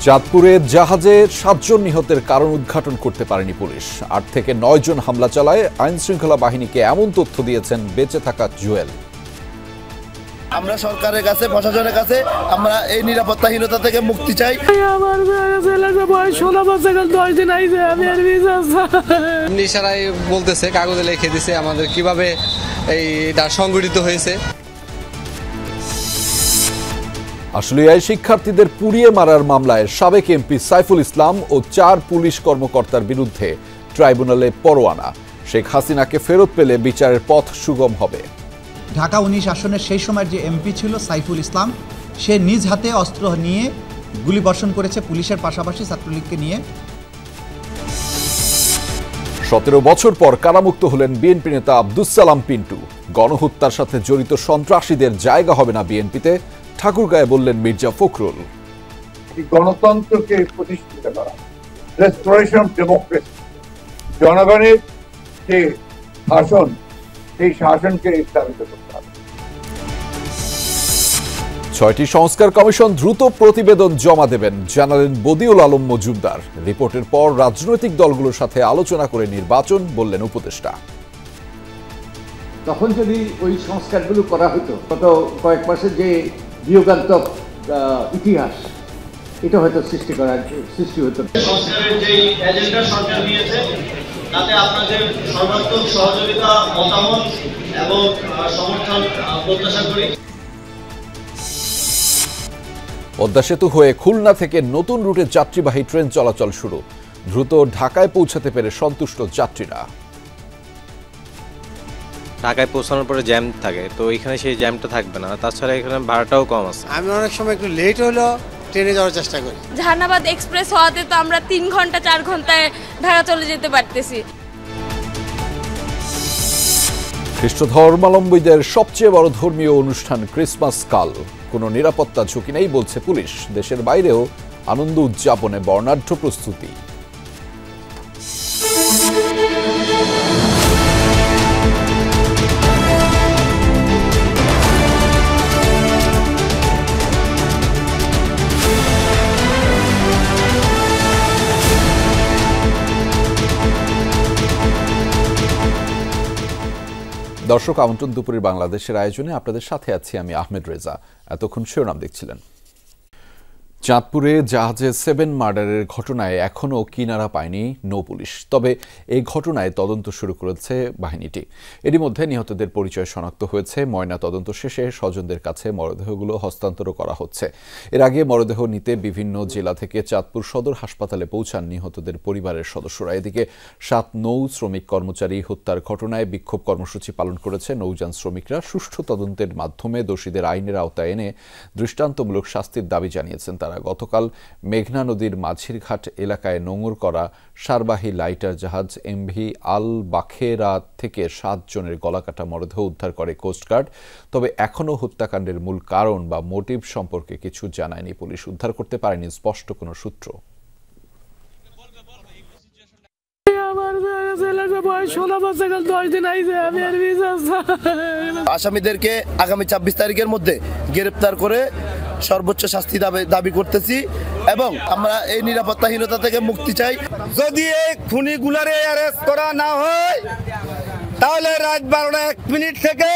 চাঁদপুরে জাহাজে 7 জন নিহতের কারণ উদ্ঘাটন করতে পারেনি পুলিশ। 8 থেকে 9 জন হামলা চালায় আইন শৃঙ্খলা বাহিনীকে এমন তথ্য দিয়েছেন বেঁচে থাকা জুয়েল। আমরা সরকারের কাছে, প্রশাসনের কাছে আমরা এই নিরাপত্তাহীনতা থেকে মুক্তি চাই। আমার ছেলেটা বয়স 16 বছর, 10 দিন আইছে, আমি আর ইশারায় বলতেছে, কাগজে লিখে দিছে আমাদের কিভাবে এইটা সংগঠিত হয়েছে। আশুলিয়ায় শিক্ষার্থীদের পুড়িয়ে মারার মামলায় সাবেক এমপি সাইফুল ইসলাম ও 4 পুলিশ কর্মকর্তার বিরুদ্ধে ট্রাইব্যুনালে পরোয়ানা। শেখ হাসিনাকে ফেরত পেলে বিচারের পথ সুগম হবে। ঢাকা 19 আসনের সেই সময়ের যে এমপি ছিল সাইফুল ইসলাম, সে নিজ হাতে অস্ত্র নিয়ে গুলি বর্ষণ করেছে পুলিশের পাশাপাশি ছাত্রলীগকে নিয়ে। 17 বছর পর কারামুক্ত হলেন বিএনপি নেতা আব্দুস সালাম পিন্টু। গণহত্যার সাথে জড়িত সন্ত্রাসীদের জায়গা হবে না বিএনপিতে, ঠাকুরগাঁয়ে বললেন মির্জা ফখরুল। গণতন্ত্রকে প্রতিষ্ঠিত করা, রেস্টোরেশন অফ ডেমোক্রেসি, জনগণের যে শাসন, সেই শাসনকে স্থাপিত করতে হবে। 6টি সংস্কার কমিশন দ্রুত প্রতিবেদন জমা দেবেন জানালেন বদিউল আলম মজুমদার। রিপোর্টের পর রাজনৈতিক দলগুলোর সাথে আলোচনা করে নির্বাচন, বললেন উপদেষ্টা। তখন যদি ওই সংস্কারগুলো করা হতো, গত কয়েক মাসের যে বিয়োগান্তক ইতিহাস, এটা হয়তো সৃষ্টি হতো। সংস্কারের যে এজেন্ডা সরকার নিয়েছে, তাতে আপনাদের সর্বাত্মক সহযোগিতা, মতামত এবং সমর্থন প্রত্যাশা করি। পদ্মা সেতু হয়ে খুলনা থেকে নতুন রুটে যাত্রীবাহী ট্রেন চলাচল শুরু। দ্রুত ঢাকায় পৌঁছাতে পেরে সন্তুষ্ট যাত্রীরা। ঢাকায় পৌঁছানোর পরে জ্যাম থাকে, তো এখানে সেই জ্যামটা থাকবে না। তাছাড়া এখানে ভাড়াটাও কম আছে। আমি অনেক সময় একটু লেট হলো ট্রেনে যাওয়ার চেষ্টা করি। জাহানাবাদ এক্সপ্রেস হওয়াতে তো আমরা 3 ঘন্টা 4 ঘন্টায় ঢাকা চলে যেতে পারতেছি। খ্রিস্ট ধর্মাবলম্বীদের সবচেয়ে বড় ধর্মীয় অনুষ্ঠান ক্রিসমাস কাল। কোনো নিরাপত্তা ঝুঁকি নেই বলছে পুলিশ। দেশের বাইরেও আনন্দ উদযাপনে বর্ণাঢ্য প্রস্তুতি। দর্শক, আমন্ত্রণ দুপুরের বাংলাদেশের আয়োজনে আপনাদের সাথে আছি আমি আহমেদ রেজা। এতক্ষণ শিরোনাম দেখছিলেন। চাঁদপুরে জাহাজে 7 মার্ডারের ঘটনায় এখনও কিনারা পায়নি নৌ পুলিশ। তবে এই ঘটনায় তদন্ত শুরু করেছে বাহিনীটি। এরই মধ্যে নিহতদের পরিচয় শনাক্ত হয়েছে। ময়না তদন্ত শেষে স্বজনদের কাছে মরদেহগুলো হস্তান্তর করা হচ্ছে। এর আগে মরদেহ নিতে বিভিন্ন জেলা থেকে চাঁদপুর সদর হাসপাতালে পৌঁছান নিহতদের পরিবারের সদস্যরা। এদিকে 7 নৌ শ্রমিক কর্মচারী হত্যার ঘটনায় বিক্ষোভ কর্মসূচি পালন করেছে নৌযান শ্রমিকরা। সুষ্ঠু তদন্তের মাধ্যমে দোষীদের আইনের আওতায় এনে দৃষ্টান্তমূলক শাস্তির দাবি জানিয়েছেন তারা। গতকাল মেঘনা নদীর মাঝিরঘাট এলাকায় নোঙর করা সারবাহী লাইটার জাহাজ এমভি আল বাখেরা থেকে 7 জনের গলাকাটা মরদেহ উদ্ধার করে কোস্টগার্ড। তবে এখনও হত্যাকাণ্ডের মূল কারণ বা মোটিভ সম্পর্কে কিছু জানায়নি পুলিশ। উদ্ধার করতে পারেনি স্পষ্ট কোনো সূত্র। আসামিদেরকে আগামী 26 তারিখের মধ্যে গ্রেপ্তার করে সর্বোচ্চ শাস্তি দাবি করতেছি এবং আমরা এই নিরাপত্তাহীনতা থেকে মুক্তি চাই। যদি এই খুনিগুলারে অ্যারেস্ট করা না হয়, তাহলে রাত 12:01 থেকে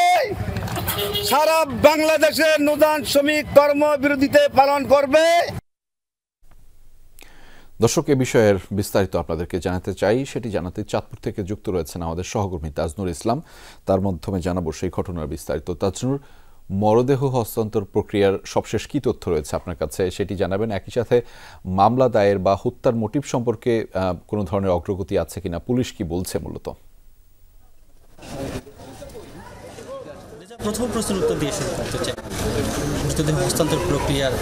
সারা বাংলাদেশের নৌযান শ্রমিক কর্মবিরতিতে পালন করবে। দর্শক, এ বিষয়ের বিস্তারিত আপনাদেরকে জানাতে চাই। সেটি জানাতে চাঁদপুর থেকে যুক্ত রয়েছেন আমাদের সহকর্মী তাজনুর ইসলাম। তার মাধ্যমে জানাবো সেই ঘটনার বিস্তারিত। তাজনুর, মরদেহ হস্তান্তর প্রক্রিয়ার সবশেষ কি তথ্য রয়েছে আপনার কাছে সেটি জানাবেন। একই সাথে মামলা দায়ের বা হত্যার মোটিভ সম্পর্কে কোনো ধরনের অগ্রগতি আছে কিনা, পুলিশ কি বলছে মূলত? প্রথম প্রশ্নের উত্তর দিয়ে শুরু করতে চাই। মৃতদেহ হস্তান্তর প্রক্রিয়ার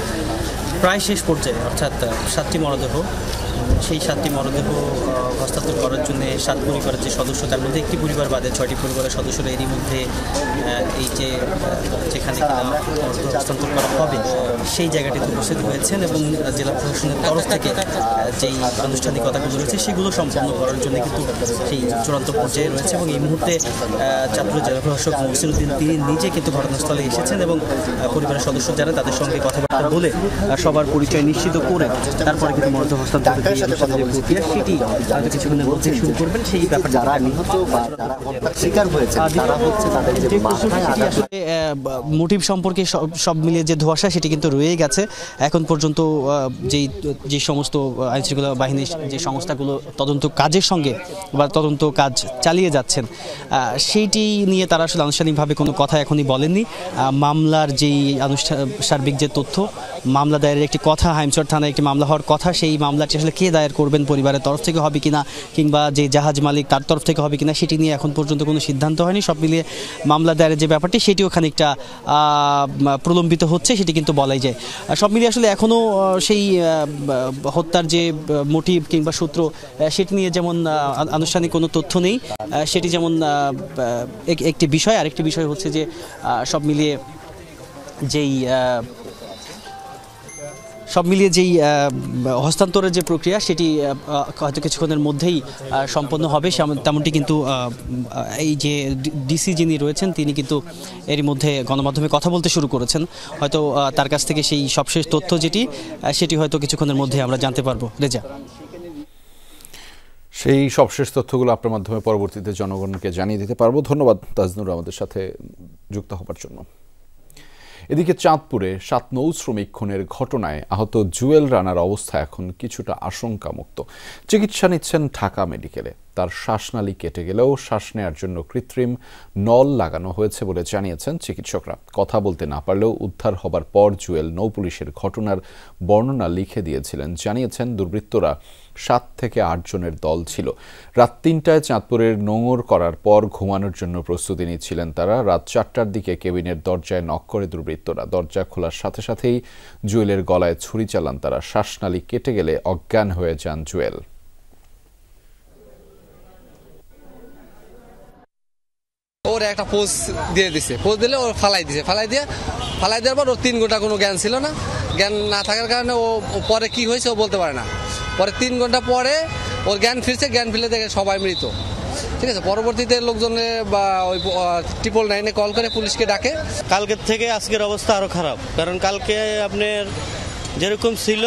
প্রায় শেষ পর্যায়ে, অর্থাৎ 7টি মরদেহ সেই 7টি মরদেহ হস্তান্তর করার জন্য 7 পরিবারের যে সদস্য, তার মধ্যে একটি পরিবার বাদে 6টি পরিবারের সদস্যরা এরই মধ্যে এই যে যেখানে মরদেহ হস্তান্তর করা হবে সেই জায়গাটিতে উপস্থিত হয়েছেন এবং জেলা প্রশাসনের তরফ থেকে যেই আনুষ্ঠানিকতাগুলো রয়েছে সেগুলো সম্পন্ন করার জন্য কিন্তু সেই চূড়ান্ত পর্যায়ে রয়েছে। এবং এই মুহূর্তে চাঁদপুরের জেলা প্রশাসক মহসিন উদ্দিন তিনি নিজে কিন্তু ঘটনাস্থলে এসেছেন এবং পরিবারের সদস্য যারা তাদের সঙ্গে কথাবার্তা বলে সবার পরিচয় নিশ্চিত করে তারপরে কিন্তু মরদেহ হস্তান্তর প্রক্রিয়া সেটি হয়তো কিছুক্ষণের মধ্যে শুরু করবেন। সেই ব্যাপারে যারা নিহত বা যারা শিকার হয়েছে তারা হচ্ছে তাদের যে মোটিভ সম্পর্কে সব মিলিয়ে যে ধোঁয়াশা সেটি কিন্তু রয়ে গেছে। এখন পর্যন্ত যে সমস্ত আইনশৃঙ্খলা বাহিনীর যে সংস্থাগুলো তদন্ত কাজের সঙ্গে বা তদন্ত কাজ চালিয়ে যাচ্ছেন সেইটি নিয়ে তারা আসলে আনুষ্ঠানিকভাবে কোনো কথা এখনই বলেননি। মামলার যেই সার্বিক যে তথ্য, মামলা দায়েরের একটি কথা, হাইমচর থানায় একটি মামলা হওয়ার কথা, সেই মামলাটি আসলে কে দায়ের করবেন, পরিবারের তরফ থেকে হবে কিনা কিংবা যে জাহাজ মালিক তার তরফ থেকে হবে কিনা সেটি নিয়ে এখন পর্যন্ত কোনো সিদ্ধান্ত হয়নি। সব মিলিয়ে মামলা দায়েরের যে ব্যাপারটি সেটিও খানিকটা প্রলম্বিত হচ্ছে, সেটি কিন্তু বলাই যায়। সব মিলিয়ে আসলে এখনও সেই হত্যার যে মোটিভ কিংবা সূত্র সেটি নিয়ে যেমন আনুষ্ঠানিক কোনো তথ্য নেই, সেটি যেমন একটি বিষয়। আরেকটি বিষয় হচ্ছে যে সব মিলিয়ে যেই হস্তান্তরের যে প্রক্রিয়া সেটি হয়তো কিছুক্ষণের মধ্যেই সম্পন্ন হবে তেমনটি কিন্তু এই যে ডিসি যিনি রয়েছেন তিনি কিন্তু এরই মধ্যে গণমাধ্যমে কথা বলতে শুরু করেছেন। হয়তো তার কাছ থেকে সেই সবশেষ তথ্য সেটি হয়তো কিছুক্ষণের মধ্যে আমরা জানতে পারবো। রেজা, সেই সবশেষ তথ্যগুলো আপনার মাধ্যমে পরবর্তীতে জনগণকে জানিয়ে দিতে পারবো। ধন্যবাদ তাজনুর আমাদের সাথে যুক্ত হবার জন্য। এদিকে চাঁদপুরে 7 নৌ শ্রমিক খুনের ঘটনায় আহত জুয়েল রানার অবস্থা এখন কিছুটা আশঙ্কামুক্ত। চিকিৎসা নিচ্ছেন ঢাকা মেডিকেলে। তার শ্বাসনালী কেটে গেলেও শ্বাস নেওয়ার জন্য কৃত্রিম নল লাগানো হয়েছে বলে জানিয়েছেন চিকিৎসকরা। কথা বলতে না পারলেও উদ্ধার হবার পর জুয়েল নৌপুলিশের ঘটনার বর্ণনা লিখে দিয়েছিলেন। জানিয়েছেন দুর্বৃত্তরা 7 থেকে 8 জনের দল ছিল। রাত 3টায় চাঁদপুরের নোঙর করার পর ঘুমানোর জন্য প্রস্তুতি নিচ্ছিলেন তারা। রাত 4টার দিকে কেবিনের দরজায় নক করে দুর্বৃত্তরা। দরজা খোলার সাথে সাথেই জুয়েলের গলায় ছুরি চালান তারা। শ্বাসনালী কেটে গেলে অজ্ঞান হয়ে যান জুয়েল। ওর একটা পোজ দিয়ে দিছে, পোজ দিলে ও ফালাই দেওয়ার পর ওর 3 ঘন্টা কোনো জ্ঞান ছিল না। জ্ঞান না থাকার কারণে ও পরে কি হয়েছে ও বলতে পারে না। পরে 3 ঘন্টা পরে ওর জ্ঞান ফিরছে, জ্ঞান ফিরলে দেখে সবাই মৃত। ঠিক আছে, পরবর্তীতে লোকজনে বা ওই 999 কল করে পুলিশকে ডাকে। কালকের থেকে আজকের অবস্থা আরো খারাপ, কারণ কালকে আপনার যেরকম ছিল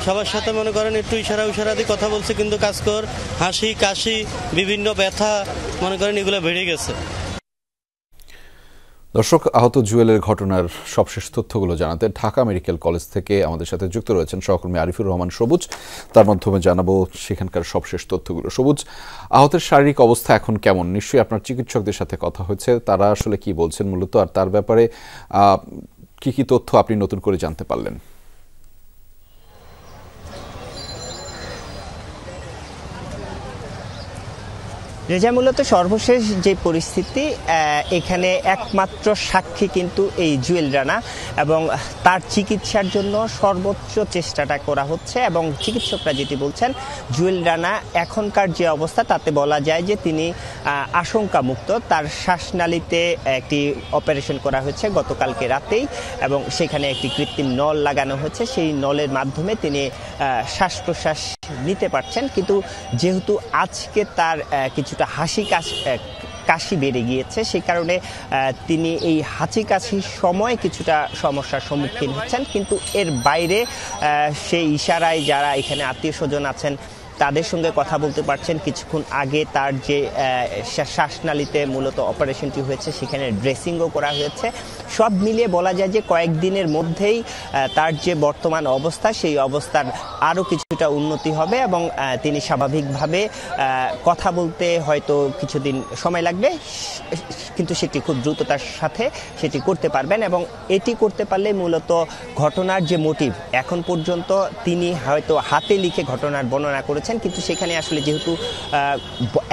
সবার সাথে মনে করেন একটু ইশারা দিয়ে কথা বলছে, কিন্তু কাজকর হাসি কাশি বিভিন্ন ব্যথা মনে করেন এগুলো বেড়ে গেছে। দর্শক, আহত জুয়েলের ঘটনার সবশেষ তথ্যগুলো জানাতে ঢাকা মেডিকেল কলেজ থেকে আমাদের সাথে যুক্ত রয়েছেন সহকর্মী আরিফুর রহমান সবুজ। তার মাধ্যমে জানাবো সেখানকার সবশেষ তথ্যগুলো। সবুজ, আহতের শারীরিক অবস্থা এখন কেমন? নিশ্চয়ই আপনার চিকিৎসকদের সাথে কথা হয়েছে, তারা আসলে কি বলছেন মূলত, আর তার ব্যাপারে কি তথ্য আপনি নতুন করে জানতে পারলেন? রেজা, মূলত সর্বশেষ যে পরিস্থিতি, এখানে একমাত্র সাক্ষী কিন্তু এই জুয়েল রানা এবং তার চিকিৎসার জন্য সর্বোচ্চ চেষ্টাটা করা হচ্ছে। এবং চিকিৎসকরা যেটি বলছেন, জুয়েল রানা এখনকার যে অবস্থা তাতে বলা যায় যে তিনি আশঙ্কামুক্ত। তার শ্বাসনালীতে একটি অপারেশন করা হয়েছে গতকালকে রাতেই এবং সেখানে একটি কৃত্রিম নল লাগানো হয়েছে। সেই নলের মাধ্যমে তিনি শ্বাস প্রশ্বাস নিতে পারছেন। কিন্তু যেহেতু আজকে তার কিছুটা কাশি বেড়ে গিয়েছে, সেই কারণে তিনি এই হাঁচি কাশির সময় কিছুটা সমস্যার সম্মুখীন হচ্ছেন। কিন্তু এর বাইরে সেই ইশারায় যারা এখানে আত্মীয় স্বজন আছেন তাদের সঙ্গে কথা বলতে পারছেন। কিছুক্ষণ আগে তার যে শ্বাসনালীতে মূলত অপারেশনটি হয়েছে সেখানে ড্রেসিংও করা হয়েছে। সব মিলিয়ে বলা যায় যে কয়েকদিনের মধ্যেই তার যে বর্তমান অবস্থা সেই অবস্থার আরও কিছুটা উন্নতি হবে এবং তিনি স্বাভাবিকভাবে কথা বলতে হয়তো কিছুদিন সময় লাগবে, কিন্তু সেটি খুব দ্রুততার সাথে সেটি করতে পারবেন। এবং এটি করতে পারলে মূলত ঘটনার যে মোটিভ, এখন পর্যন্ত তিনি হয়তো হাতে লিখে ঘটনার বর্ণনা করেছেন, করেছেন, কিন্তু সেখানে আসলে যেহেতু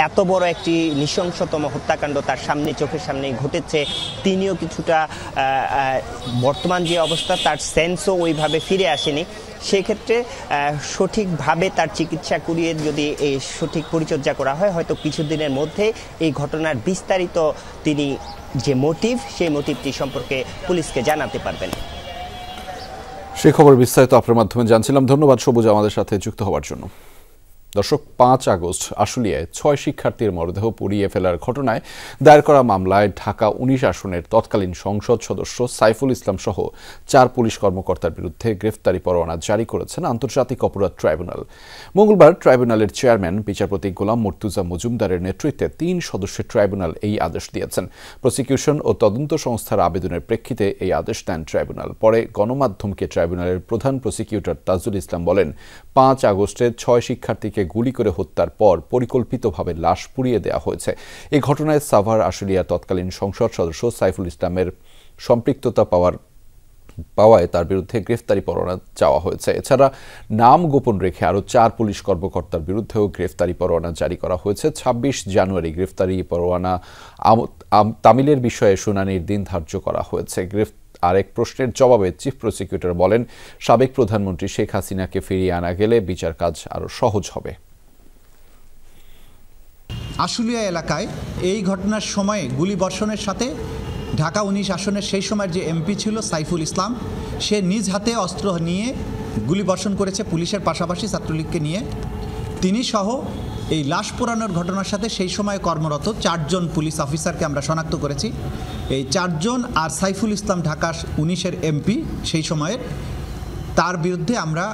এত বড় একটি নৃশংসতম হত্যাকাণ্ড তার সামনে চোখের সামনে ঘটেছে, তিনিও কিছুটা বর্তমান যে অবস্থা তার সেন্সও ওইভাবে ফিরে আসেনি। সেক্ষেত্রে সঠিকভাবে তার চিকিৎসা করিয়ে যদি এই সঠিক পরিচর্যা করা হয়, হয়তো কিছুদিনের মধ্যে এই ঘটনার বিস্তারিত তিনি যে মোটিভ, সেই মোটিভটি সম্পর্কে পুলিশকে জানাতে পারবেন। সেই খবর বিস্তারিত আপনার মাধ্যমে জানছিলাম। ধন্যবাদ সবুজ আমাদের সাথে যুক্ত হওয়ার জন্য। দর্শক, 5 আগস্ট আশুলিয়ায় 6 শিক্ষার্থীর মরদেহ পুড়িয়ে ফেলার ঘটনায় দায়ের করা মামলায় ঢাকা 19 আসনের তৎকালীন সংসদ সদস্য সাইফুল ইসলাম সহ 4 পুলিশ কর্মকর্তার বিরুদ্ধে গ্রেফতারি পরোয়ানা জারি করেছেন আন্তর্জাতিক অপরাধ ট্রাইব্যুনাল। মঙ্গলবার ট্রাইব্যুনালের চেয়ারম্যান বিচারপতি গোলাম মুর্তুজা মজুমদারের নেতৃত্বে 3 সদস্যের ট্রাইব্যুনাল এই আদেশ দিয়েছেন। প্রসিকিউশন ও তদন্ত সংস্থার আবেদনের প্রেক্ষিতে এই আদেশ দেন ট্রাইব্যুনাল। পরে গণমাধ্যমকে ট্রাইব্যুনালের প্রধান প্রসিকিউটর তাজুল ইসলাম বলেন, 5 আগস্টে 6 শিক্ষার্থীকে গুলি করে হত্যার পর পরিকল্পিতভাবে লাশ পুড়িয়ে দেওয়া হয়েছে। এই ঘটনায় সাভার আশুলিয়ার তৎকালীন সংসদ সদস্য সাইফুল ইসলামের সম্পৃক্ততা পাওয়ায় তার বিরুদ্ধে গ্রেফতারি পরোয়ানা চাওয়া হয়েছে। এছাড়া নাম গোপন রেখে আরও 4 পুলিশ কর্মকর্তার বিরুদ্ধেও গ্রেফতারি পরোয়ানা জারি করা হয়েছে। 26 জানুয়ারি গ্রেফতারি পরোয়ানা তামিলের বিষয়ে শুনানির দিন ধার্য করা হয়েছে। আরেক প্রশ্নের জবাবে চিফ প্রসিকিউটর বলেন, সাবেক প্রধানমন্ত্রী শেখ হাসিনাকে ফিরিয়ে আনা গেলে বিচার কাজ আরও সহজ হবে। আশুলিয়া এলাকায় এই ঘটনার সময়ে গুলিবর্ষণের সাথে ঢাকা 19 আসনের সেই সময়ের যে এমপি ছিল সাইফুল ইসলাম, সে নিজ হাতে অস্ত্র নিয়ে গুলিবর্ষণ করেছে পুলিশের পাশাপাশি ছাত্রলীগকে নিয়ে। তিনি সহ এই লাশ পোড়ানোর ঘটনার সাথে সেই সময় কর্মরত 4 জন পুলিশ অফিসারকে আমরা শনাক্ত করেছি। এই 4 জন আর সাইফুল ইসলাম ঢাকা 19-এর এমপি সেই সময়ের, তার বিরুদ্ধে আমরা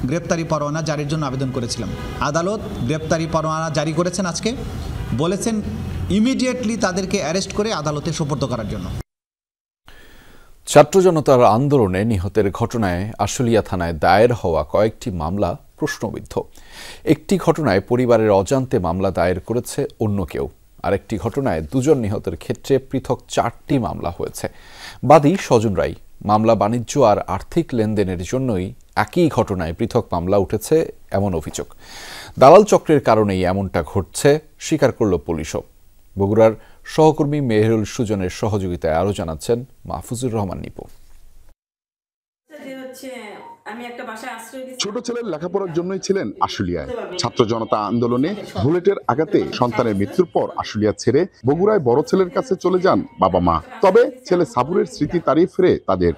গ্রেপ্তারি পরোয়ানা জারির জন্য আবেদন করেছিলাম। আদালত গ্রেপ্তারি পরোয়ানা জারি করেছেন আজকে, বলেছেন ইমিডিয়েটলি তাদেরকে অ্যারেস্ট করে আদালতে সোপর্দ করার জন্য। ছাত্র জনতার আন্দোলনে নিহতের ঘটনায় আশুলিয়া থানায় দায়ের হওয়া কয়েকটি মামলা প্রশ্নবিদ্ধ। একটি ঘটনায় পরিবারের অজান্তে মামলা দায়ের করেছে অন্য কেউ। আরেকটি ঘটনায় 2 জন নিহতের ক্ষেত্রে পৃথক 4টি মামলা হয়েছে। বাদী স্বজনরাই মামলা বাণিজ্য আর আর্থিক লেনদেনের জন্যই একই ঘটনায় পৃথক মামলা উঠেছে এমন অভিযোগ। দালাল চক্রের কারণেই এমনটা ঘটছে স্বীকার করল পুলিশও। বগুড়ার সহকর্মী মেহেরুল সুজনের সহযোগিতায় আরও জানাচ্ছেন মাহফুজুর রহমান নিপু। ছোট ছেলের লেখাপড়ার জন্যই ছিলেন আশুলিয়ায়। ছাত্র জনতা আন্দোলনে বুলেটের আঘাতে সন্তানের মৃত্যুর পর আশুলিয়া ছেড়ে বগুড়ায় বড় ছেলের কাছে চলে যান বাবা মা। তবে ছেলে সাবুরের স্মৃতি তাড়িয়ে ফিরে তাদের।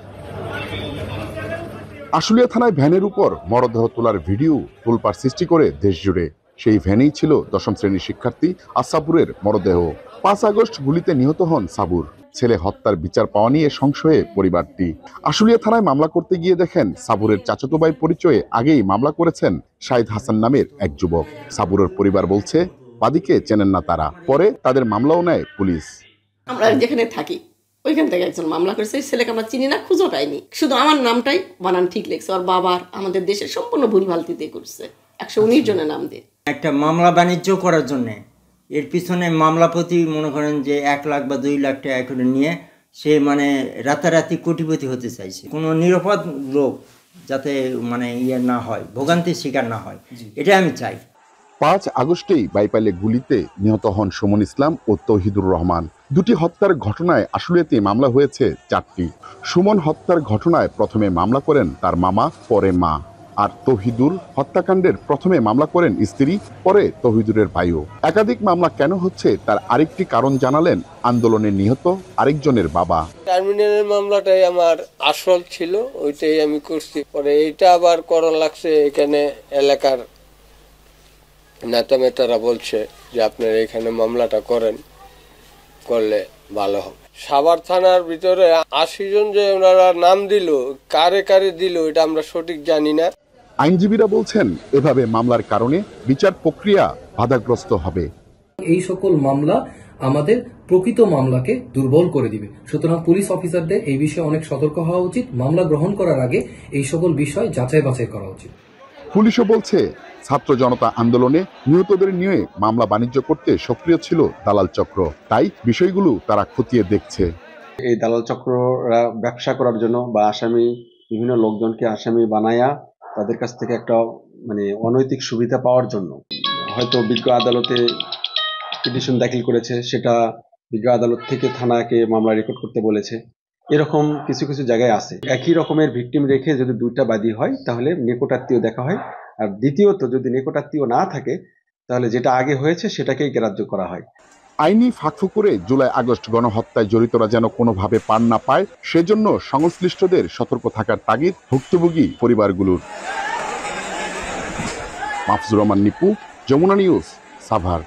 আশুলিয়া থানায় ভ্যানের উপর মরদেহ তোলার ভিডিও তোলপাড় সৃষ্টি করে দেশ জুড়ে। সেই ভ্যানেই ছিল 10ম শ্রেণীর শিক্ষার্থী আসাবুরের মরদেহ। 5 আগস্ট গুলিতে নিহত হন সাবুর। ছেলে হত্যার বিচার পাওয়া নিয়ে সংশয়ে পরিবারটি। আশুলিয়া থানায় মামলা করতে গিয়ে দেখেন সাবুরের চাচাতো ভাই পরিচয়ে আগেই মামলা করেছেন শাহিদ হাসান নামের এক যুবক। সাবুরের পরিবার বলছে বাদীকে চেনেন না তারা। পরে তাদের মামলাও নেয় পুলিশ। আমরা যেখানে থাকি ওইখান থেকে একজন মামলা করেছে, ছেলেকে আমরা চিনি না, খুঁজো পাইনি, শুধু আমার নামটাই বানান ঠিক লেগছে। আর বাবার আমাদের দেশের সম্পূর্ণ ভুলভালতি দিয়ে করছে, 119 জনের নাম দিয়ে। একটা মামলা বাণিজ্য করার জন্য এর পিছনে মামলাপতি মনে করেন যে 1 লাখ বা 2 লাখ টাকা করে নিয়ে সে মানে রাতারাতি কোটিপতি হতে চাইছে। কোনো নিরাপদ লোক যাতে মানে না হয়, ভোগান্তির শিকার না হয়, এটা আমি চাই। 5 আগস্টেই বাইপাইলে গুলিতে নিহত হন সুমন ইসলাম ও তৌহিদুর রহমান। 2টি হত্যার ঘটনায় আশুলিয়াতে মামলা হয়েছে 4টি। সুমন হত্যার ঘটনায় প্রথমে মামলা করেন তার মামা, পরে মা। আর তৌহিদুর হত্যাকাণ্ডের প্রথমে মামলা করেন স্ত্রী, পরে তৌহিদুরের ভাইও। একাধিক মামলা কেন হচ্ছে তার আরেকটি কারণ জানালেন আন্দোলনে নিহত আরেকজনের বাবা। টার্মিনালের মামলাটাই আমার আসল ছিল, ওইটাই আমি করছি। পরে এইটা আবার করা লাগছে, এখানে এলাকার নেতা মেতারা বলছে যে আপনারা এখানে মামলাটা করেন, করলে ভালো হবে। সাভার থানার ভিতরে 80 জন যে ওনারা নাম দিল, কারে কারে দিল এটা আমরা সঠিক জানি না। আইনজীবীরা বলছেন এভাবে মামলার কারণে বিচার প্রক্রিয়া বাধাগ্রস্ত হবে। এই সকল মামলা আমাদের প্রকৃত মামলাকে দুর্বল করে দিবে। সুতরাং পুলিশ অফিসারদের এই বিষয়ে অনেক সতর্ক হওয়া উচিত। মামলা গ্রহণ করার আগে এই সকল বিষয় যাচাই বাছাই করা উচিত। পুলিশও বলছে ছাত্র জনতা আন্দোলনে নিহতদের নিয়ে মামলা বাণিজ্য করতে সক্রিয় ছিল দালাল চক্র, তাই বিষয়গুলো তারা খতিয়ে দেখছে। এই দালাল চক্ররা ব্যবসা করার জন্য বা বিভিন্ন লোকজনকে আসামি বানায়া তাদের কাছ থেকে একটা মানে অনৈতিক সুবিধা পাওয়ার জন্য হয়তো বিজ্ঞ আদালতে পিটিশন দাখিল করেছে, সেটা বিজ্ঞ আদালত থেকে থানাকে মামলা রেকর্ড করতে বলেছে। এরকম কিছু কিছু জায়গায় আছে। একই রকমের ভিকটিম রেখে যদি দুইটা বাদী হয় তাহলে নিকটাত্মীয় দেখা হয়, আর দ্বিতীয়ত যদি নিকটাত্মীয় না থাকে তাহলে যেটা আগে হয়েছে সেটাকেই গ্রাহ্য করা হয়। আইনি ফাঁকফোকরে জুলাই আগস্ট গণহত্যায় জড়িতরা যেন কোনোভাবে পার না পায়, সেজন্য সংশ্লিষ্টদের সতর্ক থাকার তাগিদ ভুক্তভোগী পরিবারগুলোর। মাহফুজুর রহমান নিপু, যমুনা নিউজ, সাভার।